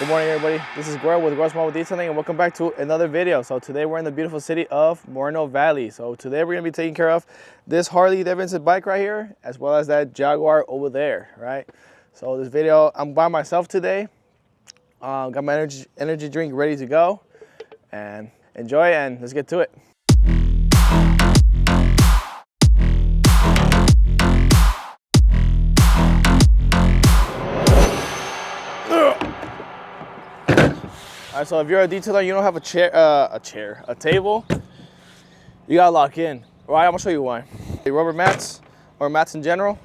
morning, everybody. This is Gueros with Gueros Mobile Detailing, and welcome back to another video. So today we're in the beautiful city of Moreno Valley. So today we're gonna be taking care of this Harley Davidson bike right here, as well as that Jaguar over there, right? So this video, I'm by myself today. Got my energy drink ready to go, and enjoy, and let's get to it. All right, so if you're a detailer, you don't have a table, you gotta lock in. All right, I'm gonna show you why. Rubber mats, or mats in general,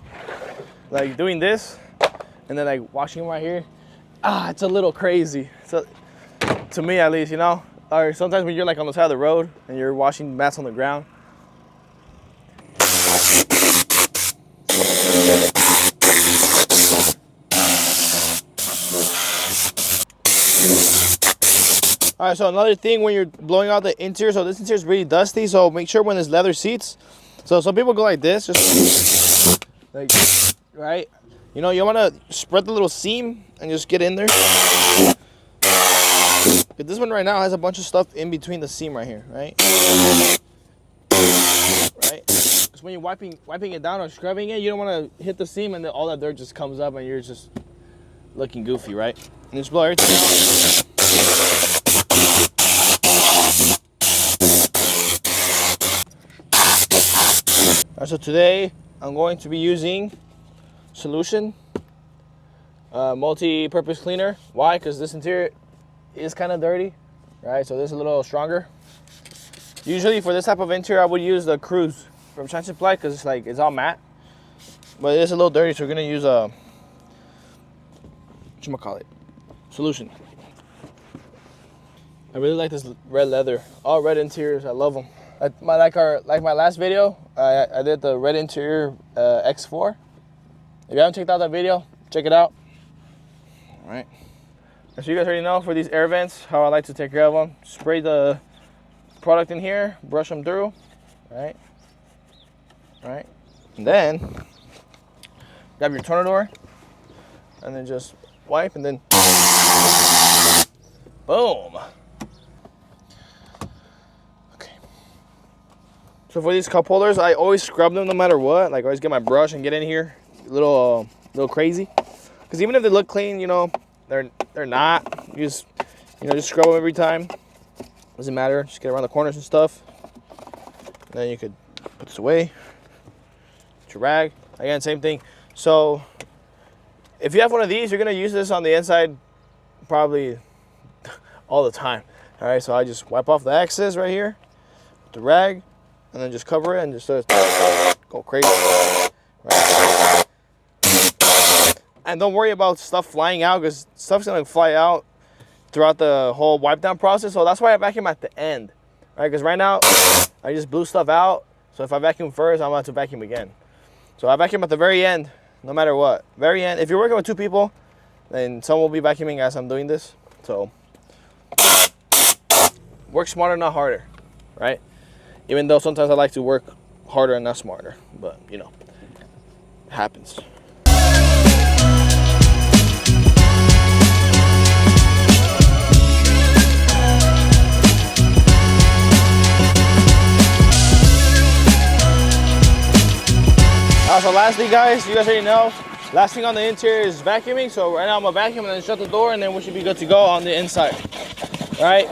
like doing this, and then like washing them right here, it's a little crazy. So, to me at least, you know? Or sometimes when you're like on the side of the road, and you're washing mats on the ground. All right, so another thing when you're blowing out the interior, so this interior is really dusty, so make sure when there's leather seats, so some people go like this, just like, right? You know, you want to spread the little seam and just get in there. But this one right now has a bunch of stuff in between the seam right here, right? Right? Because when you're wiping it down or scrubbing it, you don't want to hit the seam and then all that dirt just comes up and you're just looking goofy, right? And just blow everything out. Alright, so today I'm going to be using Solution multi-purpose cleaner. Why? Because this interior is kind of dirty, right? So this is a little stronger. Usually for this type of interior, I would use the Cruise from Shine Supply because it's all matte, but it is a little dirty, so we're gonna use a Solution. I really like this red leather. All red interiors, I love them. Like my last video, I did the red interior X4. If you haven't checked out that video, check it out. All right. So you guys already know for these air vents how I like to take care of them. Spray the product in here, brush them through, right? Right. And then grab your Tornador, and then just wipe, and then boom. So for these cup holders, I always scrub them no matter what. Like I always get my brush and get in here, a little crazy. Because even if they look clean, you know, they're not. You just scrub them every time. Doesn't matter. Just get around the corners and stuff. And then you could put this away. Put your rag. Again, same thing. So if you have one of these, you're gonna use this on the inside probably all the time. All right. So I just wipe off the excess right here with the rag. And then just cover it and just go crazy. Right. And don't worry about stuff flying out, because stuff's gonna fly out throughout the whole wipe down process. So that's why I vacuum at the end, right? Because right now I just blew stuff out. So if I vacuum first, I'm about to vacuum again. So I vacuum at the very end, no matter what. Very end. If you're working with two people, then someone will be vacuuming as I'm doing this. So work smarter, not harder, right? Even though sometimes I like to work harder and not smarter, but you know, it happens. So lastly, guys, you guys already know, last thing on the interior is vacuuming. So right now I'm gonna vacuum and then shut the door, and then we should be good to go on the inside. All right?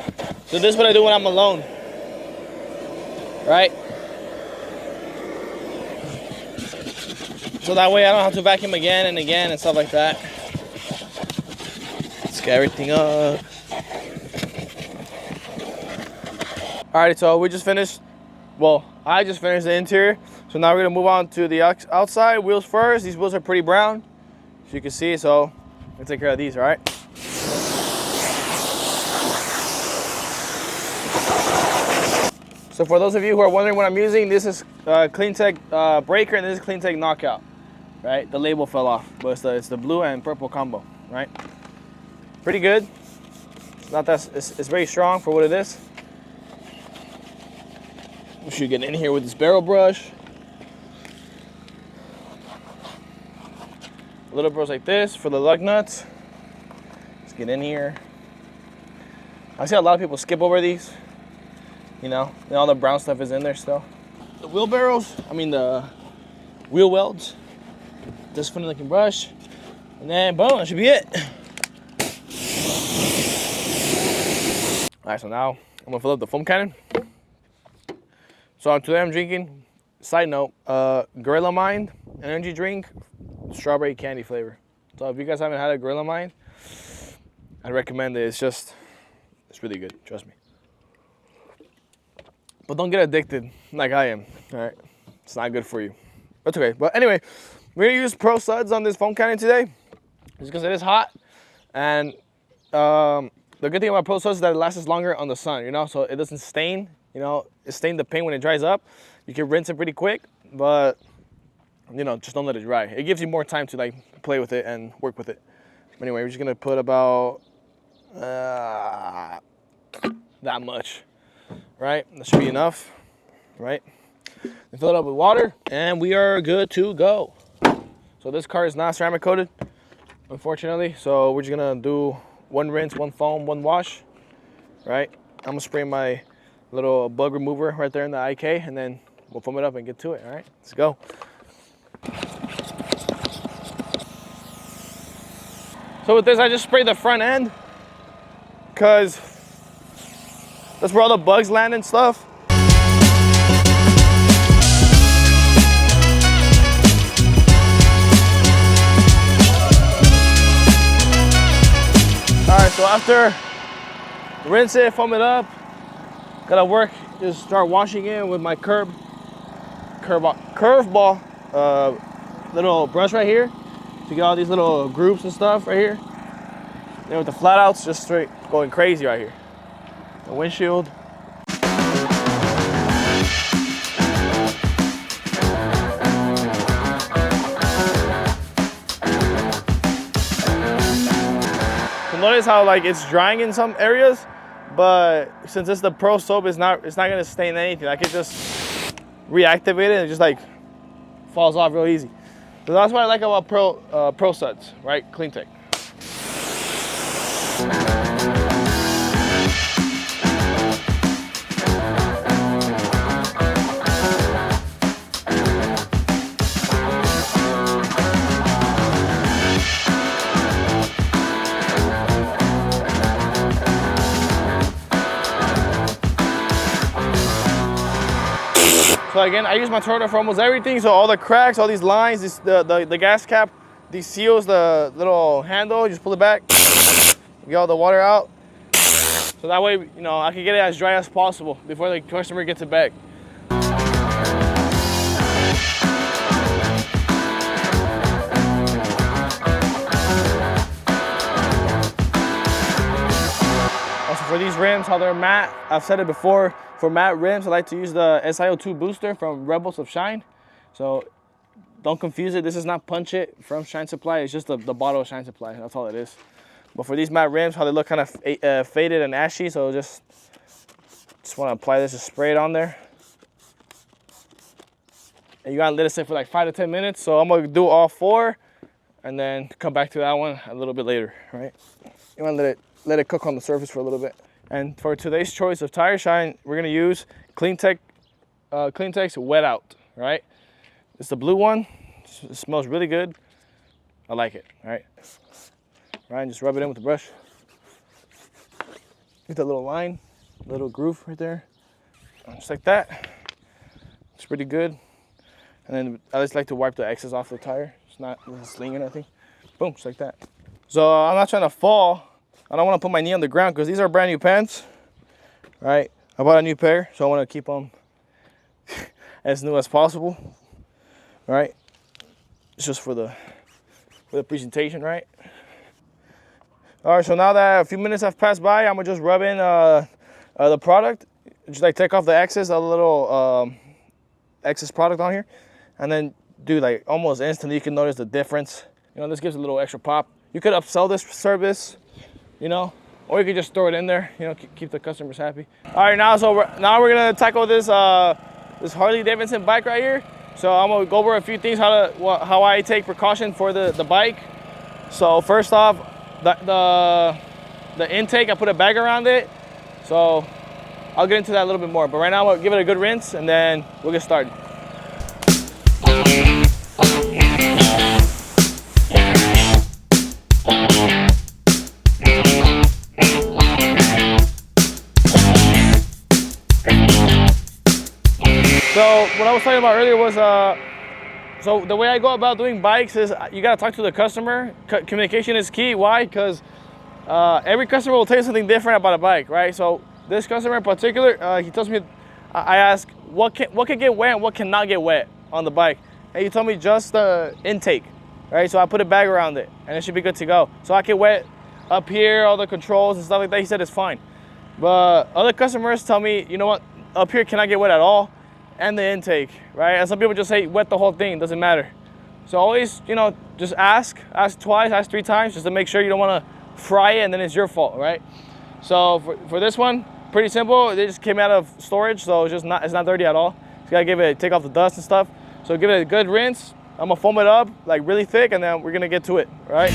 So this is what I do when I'm alone. Right? So that way I don't have to vacuum again and again and stuff like that. Let's get everything up. Alright, so we just finished, well, I just finished the interior. So now we're gonna move on to the outside. Wheels first. These wheels are pretty brown, as you can see, so I'm gonna take care of these, alright? So for those of you who are wondering what I'm using, this is CleanTech Breaker, and this is CleanTech Knockout, right? The label fell off, but it's the blue and purple combo, right? Pretty good. Not that it's very strong for what it is. We should get in here with this barrel brush. Little bros like this for the lug nuts. Let's get in here. I see a lot of people skip over these. You know, and all the brown stuff is in there still. The wheelbarrows, I mean the wheel welds. This funny looking brush. And then boom, that should be it. All right, so now I'm gonna fill up the foam cannon. So today I'm drinking, side note, Gorilla Mind energy drink, strawberry candy flavor. So if you guys haven't had a Gorilla Mind, I recommend it. It's really good, trust me. But don't get addicted like I am, all right? It's not good for you. That's okay. But anyway, we're gonna use Pro Suds on this foam cannon today, just because it is hot. And the good thing about Pro Suds is that it lasts longer on the sun, you know? So it doesn't stain, you know? It stains the paint when it dries up. You can rinse it pretty quick, but you know, just don't let it dry. It gives you more time to like play with it and work with it. But anyway, we're just gonna put about that much. Right, that should be enough, right? And fill it up with water, and we are good to go. So this car is not ceramic coated, unfortunately. So we're just gonna do one rinse, one foam, one wash, right? I'm gonna spray my little bug remover right there in the IK, and then we'll foam it up and get to it, all right? Let's go. So with this, I just sprayed the front end, because that's where all the bugs land and stuff. All right, so after rinse it, foam it up, gotta work, just start washing it with my curveball little brush right here to get all these little grooves and stuff right here. Then with the flat outs, just straight going crazy right here. The windshield. So notice how like it's drying in some areas, but since it's the Pro soap, it's not gonna stain anything. I can just reactivate it and it just like falls off real easy. So that's what I like about Pro Suds, right? CleanTech. So again, I use my Toyota for almost everything. So all the cracks, all these lines, the gas cap, these seals, the little handle, you just pull it back, get all the water out. So that way, you know, I can get it as dry as possible before the customer gets it back. Also for these rims, how they're matte, I've said it before, for matte rims, I like to use the SiO2 booster from Rebels of Shine. So don't confuse it. This is not Punch It from Shine Supply. It's just the bottle of Shine Supply. That's all it is. But for these matte rims, how they look kind of faded and ashy, so just want to apply this, just spray it on there. And you gotta let it sit for like 5 to 10 minutes. So I'm gonna do all 4 and then come back to that one a little bit later, right? You wanna let it cook on the surface for a little bit. And for today's choice of tire shine, we're gonna use CleanTech's Wet Out, right? It's the blue one. It smells really good. I like it, all right? Ryan, just rub it in with the brush. Get that little line, little groove right there. Just like that. It's pretty good. And then I just like to wipe the excess off the tire. It's not a sling or nothing. Boom, just like that. So I'm not trying to fall. I don't want to put my knee on the ground because these are brand new pants, right? I bought a new pair, so I want to keep them as new as possible, right? It's just for the presentation, right? All right, so now that a few minutes have passed by, I'm gonna just rub in the product, just like take off the excess, a little excess product on here, and then do like almost instantly. You can notice the difference. You know, this gives a little extra pop. You could upsell this service, you know, or you could just throw it in there, you know, keep the customers happy. All right, now we're gonna tackle this this Harley Davidson bike right here. So I'm gonna go over a few things, how I take precaution for the bike. So first off, the intake, I put a bag around it. So I'll get into that a little bit more. But right now, I'll give it a good rinse, and then we'll get started. So what I was talking about earlier was, so the way I go about doing bikes is you gotta talk to the customer. Communication is key. Why? Because every customer will tell you something different about a bike, right? So this customer in particular, he tells me, I ask, what can get wet and what cannot get wet on the bike? And he told me just the intake, right? So I put a bag around it and it should be good to go. So I can wet up here, all the controls and stuff like that. He said it's fine. But other customers tell me, you know what, up here cannot get wet at all. And the intake, right? And some people just say wet the whole thing, doesn't matter. So always, you know, just ask twice, ask 3 times, just to make sure you don't want to fry it and then it's your fault, right? So for this one, pretty simple. It just came out of storage, so it's not dirty at all. Just gotta take off the dust and stuff. So give it a good rinse. I'm gonna foam it up like really thick, and then we're gonna get to it, right?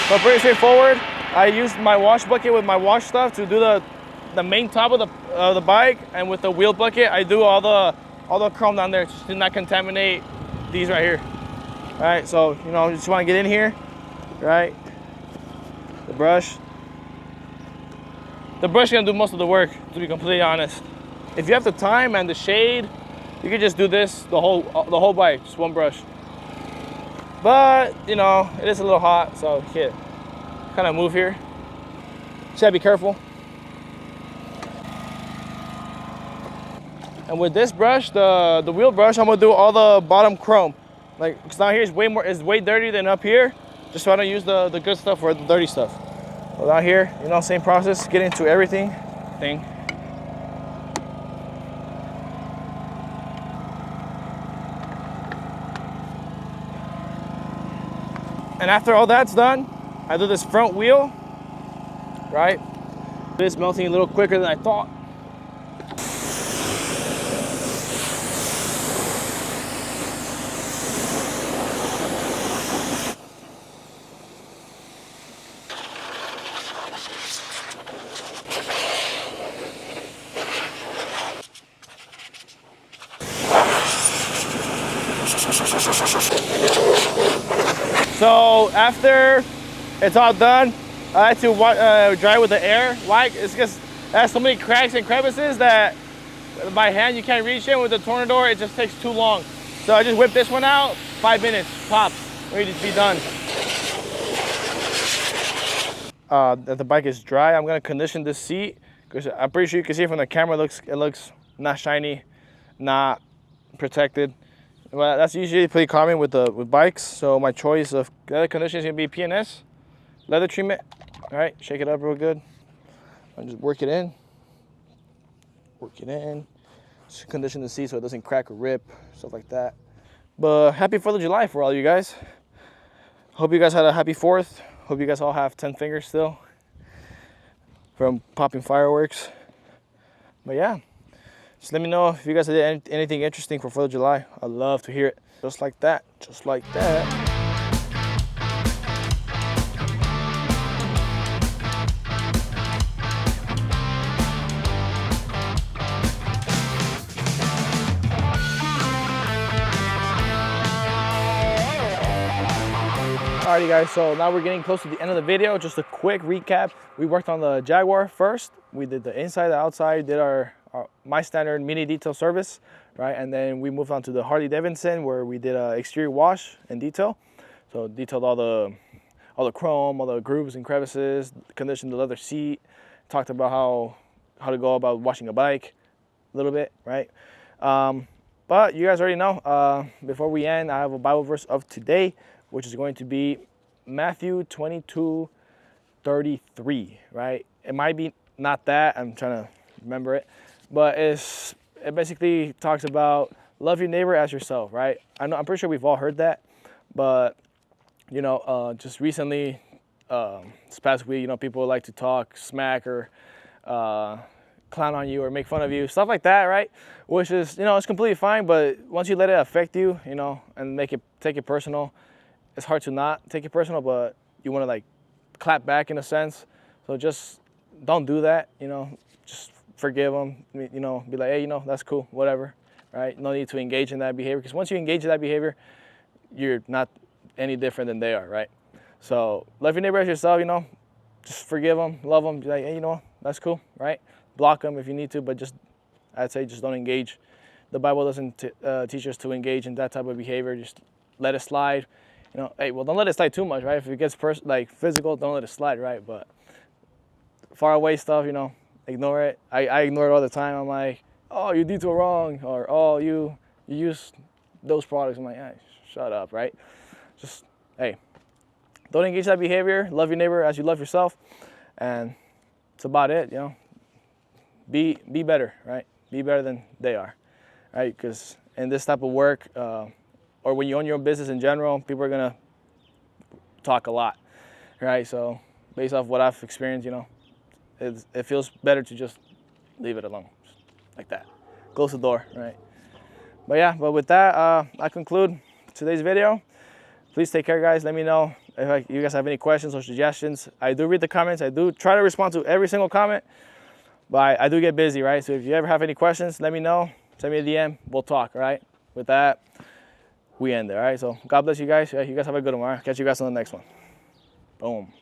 So pretty straightforward. I used my wash bucket with my wash stuff to do the main top of the bike, and with the wheel bucket, I do all the chrome down there just to not contaminate these right here. All right, so you know, you just want to get in here, right? The brush is gonna do most of the work, to be completely honest. If you have the time and the shade, you can just do this the whole bike, just one brush. But you know, it is a little hot, so yeah, kind of move here. Just gotta be careful. And with this brush, the wheel brush, I'm gonna do all the bottom chrome. Like, cause down here is way dirtier than up here. Just so I don't use the good stuff for the dirty stuff. So down here, you know, same process, get into everything. And after all that's done, I do this front wheel, right? It's melting a little quicker than I thought. So after it's all done, I like to dry with the air. Why? It's because it has so many cracks and crevices that by hand you can't reach it. With the Tornador, it just takes too long. So I just whip this one out, 5 minutes, tops, ready to be done. That the bike is dry, I'm gonna condition this seat, because I'm pretty sure you can see from the camera, it looks not shiny, not protected. Well, that's usually pretty common with bikes. So my choice of leather condition is gonna be P&S leather treatment. All right, shake it up real good. And just work it in. Just condition the seat so it doesn't crack or rip, stuff like that. But happy 4th of July for all you guys. Hope you guys had a happy 4th. Hope you guys all have 10 fingers still from popping fireworks. But yeah. Just let me know if you guys did anything interesting for 4th of July. I'd love to hear it. Just like that. Just like that. Alrighty guys, so now we're getting close to the end of the video. Just a quick recap. We worked on the Jaguar first. We did the inside, the outside, did my standard mini detail service, right? And then we moved on to the Harley Davidson, where we did an exterior wash and detail. So detailed all the chrome, all the grooves and crevices, conditioned the leather seat, talked about how to go about washing a bike a little bit, right? But you guys already know, before we end, I have a Bible verse of today, which is going to be Matthew 22:33, right? It might be not that, I'm trying to remember it, but it basically talks about love your neighbor as yourself, right? I'm pretty sure we've all heard that, but you know, just recently, this past week, you know, people like to talk smack or clown on you or make fun of you, stuff like that, right? Which is, you know, it's completely fine, but once you let it affect you, you know, and take it personal, it's hard to not take it personal, but you want to like clap back in a sense. So just don't do that, you know, just forgive them, you know, be like, hey, you know, that's cool, whatever, right? No need to engage in that behavior, because once you engage in that behavior, you're not any different than they are, right? So love your neighbor as yourself, you know, just forgive them, love them, be like, hey, you know, that's cool, right? Block them if you need to, but just, I'd say just don't engage. The Bible doesn't teach us to engage in that type of behavior. Just let it slide. You know, hey, well, don't let it slide too much, right? If it gets like physical, don't let it slide, right? But far away stuff, you know, ignore it. I ignore it all the time. I'm like, oh, you did it wrong, or oh, you use those products. I'm like, hey, shut up, right? Just, hey, don't engage that behavior. Love your neighbor as you love yourself, and that's about it, you know. Be better, right? Be better than they are, right? Because in this type of work, or when you own your own business in general, people are gonna talk a lot, right? So based off what I've experienced, you know, it feels better to just leave it alone, like that. Close the door, right? But yeah, but with that, I conclude today's video. Please take care, guys. Let me know if you guys have any questions or suggestions. I do read the comments. I do try to respond to every single comment, but I do get busy, right? So if you ever have any questions, let me know. Send me a DM. We'll talk, all right? With that, we end there, all right? So God bless you guys. You guys have a good one, all right? Catch you guys on the next one. Boom.